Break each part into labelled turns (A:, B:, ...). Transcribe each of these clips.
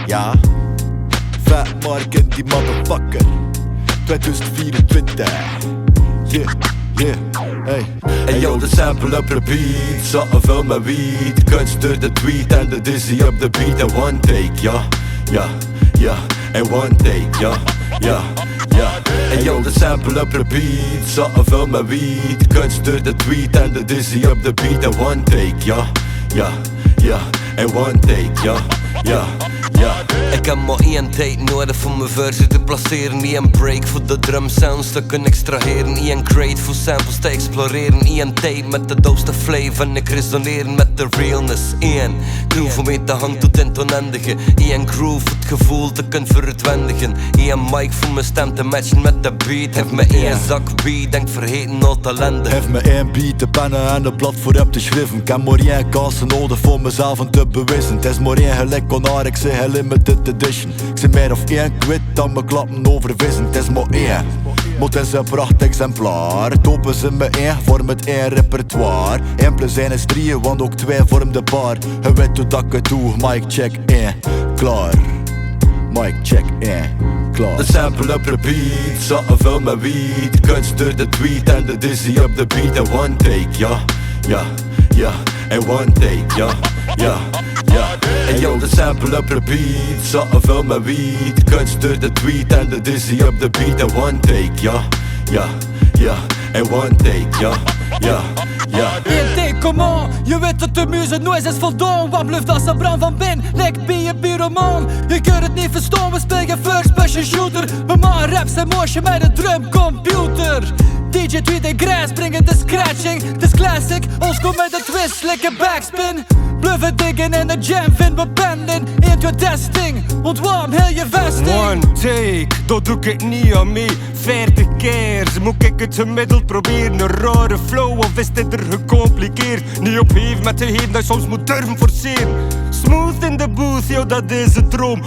A: ja. Fat Mark en die motherfucker 2024. Yeah, hey.
B: En yo, de sample op repeat, zaten veel met weed. Kunst door de tweet en de dizzy op de beat. En one take, ja. En one take, ja. En yo, de sample op repeat, zaten veel met weed. Kunst door de tweet en de dizzy op de beat. En one take, ja. En one take, ja. Ik heb maar één tijd nodig voor mijn versie te placeren. Eén break voor de drum sounds te kunnen extraheren. Eén crate voor samples te exploreren. Eén tape met de doofste flavor en ik resoneren met de realness. Eén groove om mee te hangen tot in het oneindige. Eén groove voor het gevoel te kunnen verutwendigen. Eén mic voor mijn stem te matchen met de beat. Heeft me één zak weed, denk vergeten al talenten.
A: Heeft me één beat, de pennen en de blad voor op te schrijven. Ik heb maar één kansen nodig voor mezelf en te bewijzen. Het is maar één gelijk konar, ik zeg limited edition. Ik zeg meer of één kwit dan me klappen over vissen. Het is maar één, maar het is een pracht exemplaar. Het open ze me één, vormt één repertoire. 1 plus 1 is 3, want ook 2 vormt de bar. Je weet hoe dat ik het doe, mic check 1, klaar. Mic check 1, klaar.
B: De sample op repeat, zaten veel met weed. Kunst door de tweet en de dizzy op de beat. En one take, ja. En one take, ja. En yo, de sample op repeat, zaten veel met weed. Kunst door de tweet en de dizzy op de beat. En one take, ja. En one take, ja.
C: Eén take, come on. Je weet dat de muziek nooit is voldaan. Wat blijft als een brand van binnen? Lijkt bij een pyromaan. Je kunt het niet verstaan, we spelen first person shooter. We maken raps en motion met een drumcomputer. DJ Tweet en Grass brengen de scratching. Het is classic, ons komt met de twist, lekker backspin. Bluffen diggen in de jam, vinden we banden. 1, 2 testing, ontwarm heel je vesting.
D: One take, dat doe ik niet aan mee. 40 keer, moet ik het gemiddeld proberen. Een rare flow, of is dit er gecompliceerd? Niet opgeven met de heen dat je soms moet durven forceren. Smooth in de booth, yo, dat is de droom.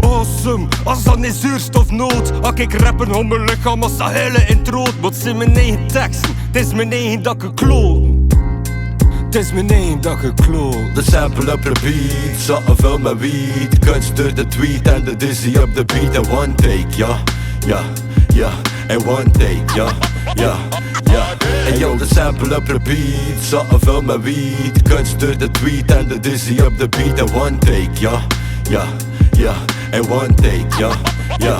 D: Awesome, als dan is zuurstofnood. Als ik rappen om mijn lichaam als Sahelen in het rood. Wat zijn mijn eigen teksten, het is mijn eigen dat ik kloot. Het is mijn eigen dat ik kloot.
B: De sample op repeat, zaten veel met weed. Kunst door de tweet en de dizzy op de beat. En one take, ja. En one take, ja. En yo, de sample op repeat, zaten veel met weed. Kunst door de tweet en de dizzy op de beat. En one take, ja. En one take, ja.